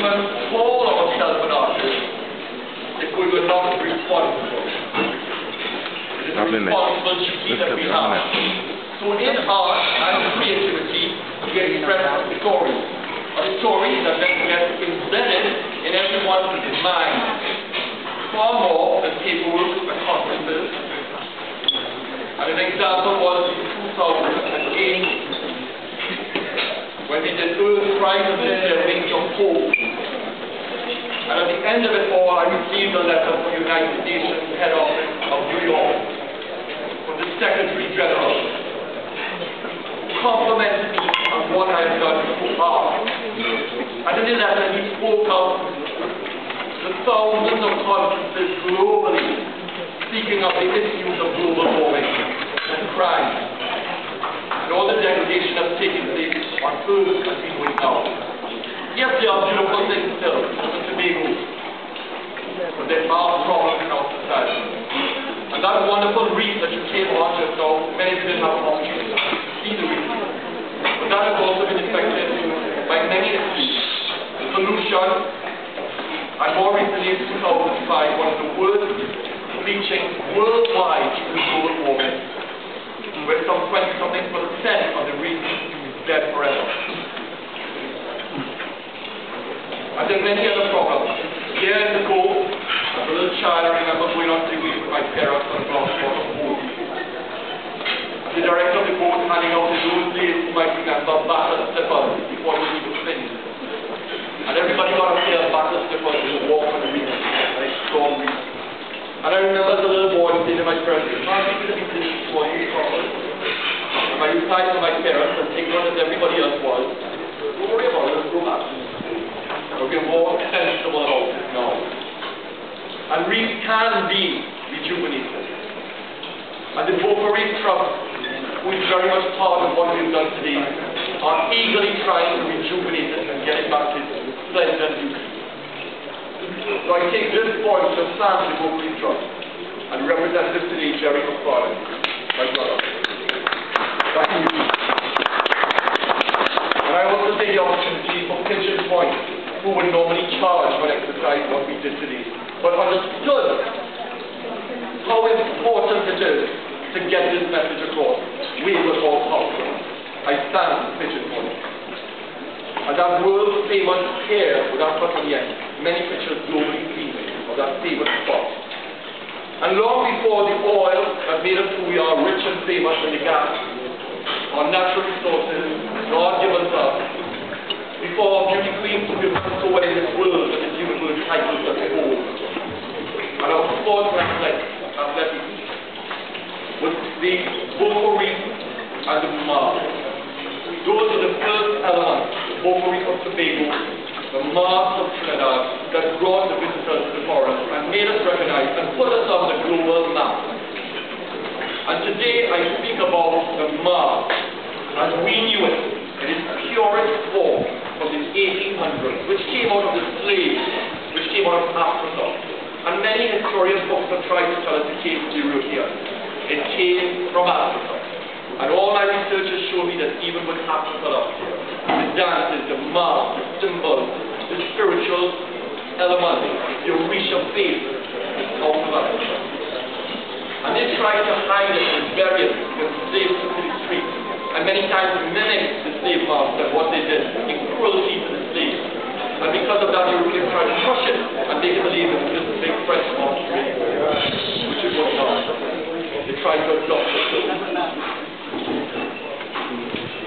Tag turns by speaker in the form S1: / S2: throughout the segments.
S1: must call ourselves an artist if we were not responsible. It is a responsible duty that we have. So in art and creativity, we express a story that then gets embedded in everyone's mind, far more than paperwork and conferences. And an example was in 2008, when we did Earth Pride and then the Wings of Hope. And at the end of it all, I received a letter from the United Nations head office of New York, from the Secretary General, complimented me on what I had done so far. And in the letter, he spoke of the thousands of conferences globally speaking of the issues of global warming and crime, and all the degradation that's taking place on Earth as we know it now. Yes, there are beautiful things still in Tobago, but there are problems in our society. And that wonderful reef that you came on just now, many didn't have an opportunity to see the reef. But that has also been affected by many issues. The pollution, and more recently in 2005, one of the worst bleaching worldwide due to global warming, with some 20-something% of the reef dead forever. And there are many other problems. Years ago, as a little child, I remember going on to the reef with my parents on a glass boat. The director of the boat handing out his old days, you might remember, battle slippers before the reef was finished. And everybody got a pair of battle slippers to walk on the reef, and a strong reef. And I remember as a little boy saying to my parents, "Man, you could have been this for you properly." And I replied to my parents, as ignorant as everybody else was, "Don't worry about it, let's go back. We're more sensible about it now." And reefs can be rejuvenated. And the Bucco Reef Trust, who is very much part of what we've done today, are eagerly trying to rejuvenate it and get it back to its splendor and beauty. So I take this point to thank the Bucco Reef Trust and representative today, Mc Farlane, my brother. Thank you. And I also take the opportunity for Pigeon Point, who would normally charge for exercise what we did today, but understood how important it is to get this message across. We will all talk. I stand Pigeon Point. And that world famous here, without putting yet, many pictures globally seen of that famous spot. And long before the oil that made us who we are, rich and famous, and the gas, our natural resources, God given us up, before our beauty queens who give us so well in this world and this universe titles that we hold. And our sports athletics was the Bucco Reef and the Mas. Those are the first elements, the Bucco Reef of Tobago, the Mas of Trinidad, that brought the visitors to the forest and made us recognize and put us on the global map. And today I speak about the Mas as we knew it in its purest form from the 1800s, which came out of the slaves, which came out of Africa. And many historian books have tried to tell us it came from Europeans. It came from Africa. And all my research has shown me that even with Africa up here, the dances, the masks, the symbols, the spiritual elements, the Orisha faith is out of Africa. And they tried to hide it and bury it because the slaves took to the streets. And many times mimicked the slave master, what they did, in cruelty to the slaves. And because of that, Europeans tried to crush it and make it believe it was just a big fresh monster, which it was not. They tried to adopt it.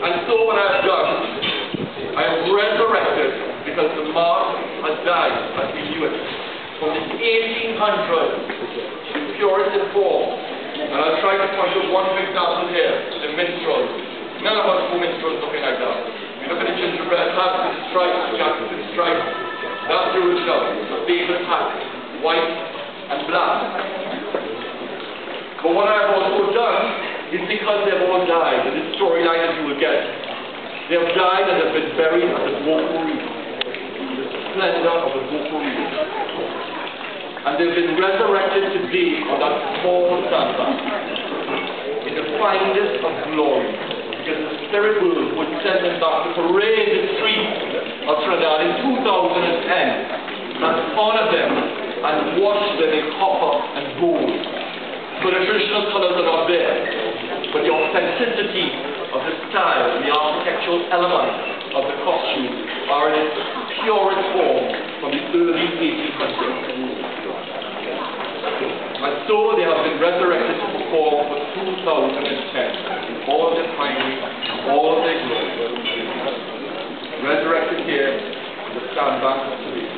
S1: And so what I have done, I have resurrected, because the Mas has died as we knew it, from the 1800s, in purest form. And I'll try to point to one example here, the minstrels. None of us do minstrels looking like that. We look at the gingerbread hats with stripes, jackets with stripes. That's the original, a paper hat, white and black. But what I've also done is because they've all died, and this storyline that you will get, they have died and have been buried at the Bucco Reef, the splendor of the Bucco Reef. And they've been resurrected today on that small sandbank, in the finest of glory. Because the spirit world would send them back to parade the streets of Trinidad in 2000 has honored them and washed them in copper and gold. So the traditional colors are not there, but the authenticity of the style, the architectural elements of the costume are in its purest form from the early 1800s. And so they have been resurrected to perform for 2010 in all of their primary, all of their glory. Resurrected here in the sandbank of today.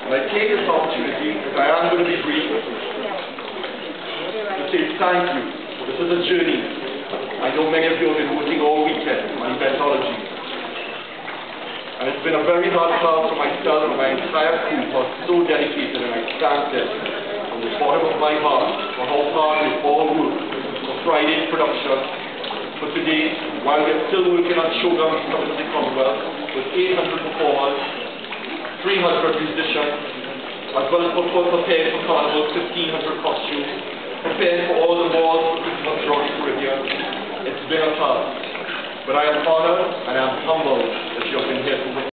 S1: And I take this opportunity, because I am going to be brief, to say thank you. This is a journey. I know many of you have been working all weekend on eventology. And it's been a very hard task for myself and my entire crew who are so dedicated, and I thank them from the bottom of my heart for how hard we all worked for Friday's production. For today, while we're still working on showgrounds coming to the Carnival with 800 performers, 300 musicians, as well as prepared for Carnival, 1,500 costumes, prepared for all the malls for Christmas throughout the Caribbean. It's been a task, but I am honored and I am humbled that you have been here to witness.